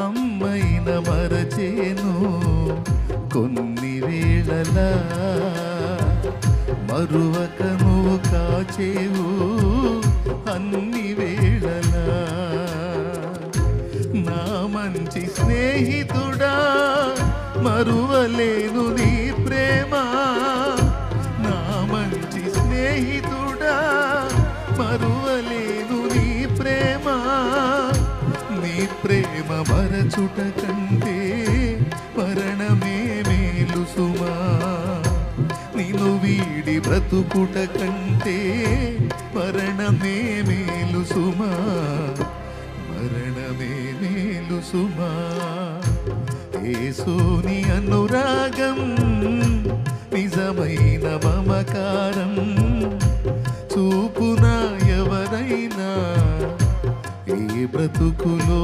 అమ్మైన మరచేను కొన్ని వేళలా, మరువక నువ్వు కాచేవు అన్ని వేళలా. నా మంచి స్నేహితుడా మరువలేను నీ ప్రేమ, నా మంచి స్నేహితుడా మరువలేను నీ ప్రేమ. నీ ప్రేమ మరచుట కంటే మరణమే మేలు సుమా, నిన్ను వీడి బ్రతుకుట కంటే మరణమే మేలు సుమా, మరణమే మేలు సుమా. యేసుని అనురాగం నిజమైన మమకారం చూపునా ఎవరైనా ఈ బ్రతుకులో.